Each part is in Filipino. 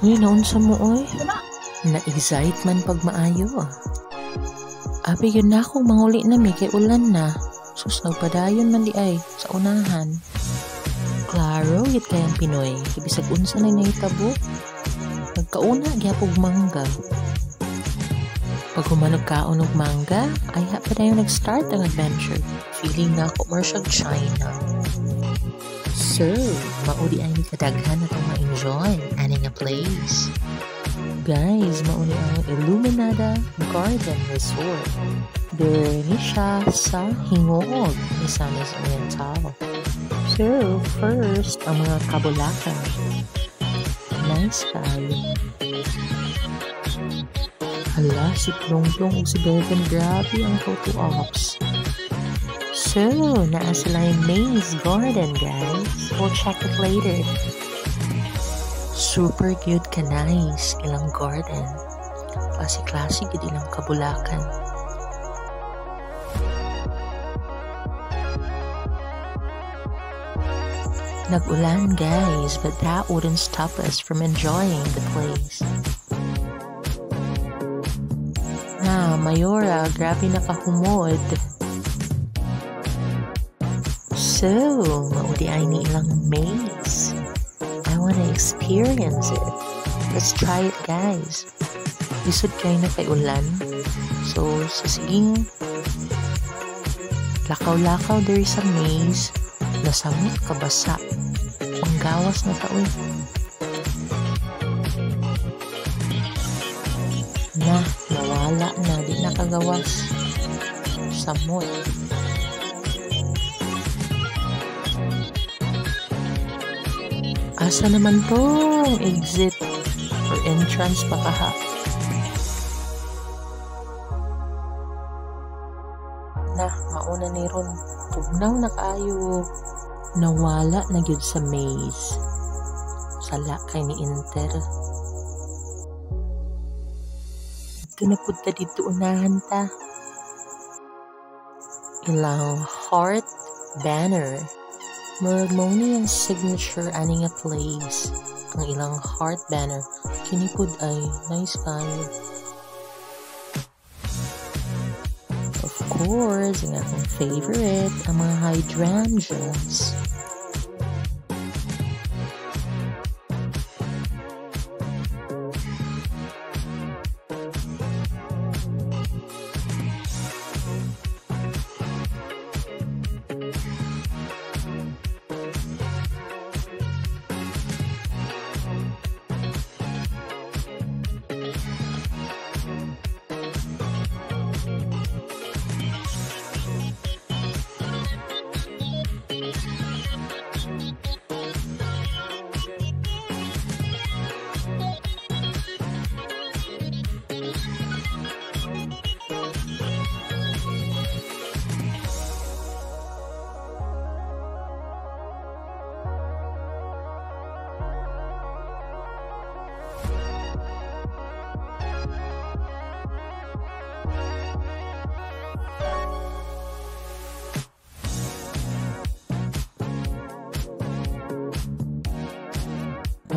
Uy, naunsa mo oy. Na-excite man pag maayo Abi yun na akong manguli na mi kay ulan na. Sus, nagpadayon man di ay sa unahan. Klaro, yun kayang Pinoy. Ibisag unsa na nahitabo. Nagkauna, gyapog mangga. Pag humanog kaon og mangga, ay pa na yung nag-start ang adventure. Feeling na ako more siyang China. So, mauli ay kadaghan na itong ma-enjoy aning a place. Guys, mauni ang Illuminada Garden Resort. There ni siya sa Hingog ni San Oriental. So, first, ang mga kabulakan. Nice kayo. Hala, si Plong-Plong o si Bevan, grabe ang photo ops. So, naa sila yung Maze Garden, guys. We'll check it later. Super good ka nice ilang garden. Klase-klase gid ilang kabulakan. Nag-ulan, guys, but that wouldn't stop us from enjoying the place. Mayora, grabe nakahumod. So, maudi ay ni ilang maze. I wanna experience it. Let's try it, guys. Lisod kayo na kay ulan. So, sa siging lakaw-lakaw there sa maze, nasamot kabasa. Panggawas na taon. Nawala na, di nakagawas. Samot. Asa naman tong exit or entrance pakaha? Mauna ni ron. Tugnaw na kaayo. Nawala na gyud sa maze. Sala kay ni Inter. Napunta dito unahan ta. Ilang heart banner. Murag mo ni yung signature aning a place. Ang ilang heart banner. Kinipod ay nice kayo. Of course, ang akong favorite, ang mga hydrangeas.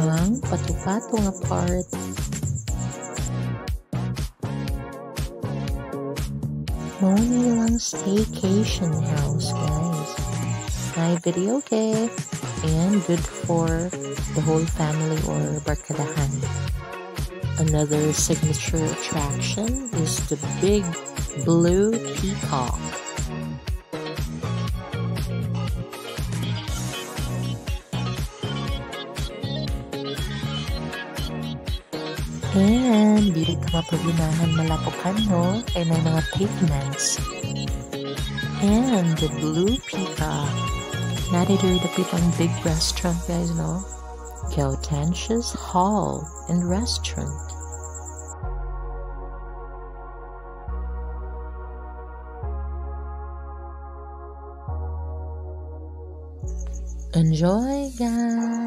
Ang pato-pato nga part. Mauning lang staycation house, guys. May video gift and good for the whole family or barkadahan. Another signature attraction is the big blue peacock. And dili ka mapaglinahan malapukan, no? Kaya may mga pavements. And the blue peacock. Narito dapit ang big restaurant, guys, no? Gaudentius Hall and Restaurant. Enjoy, guys!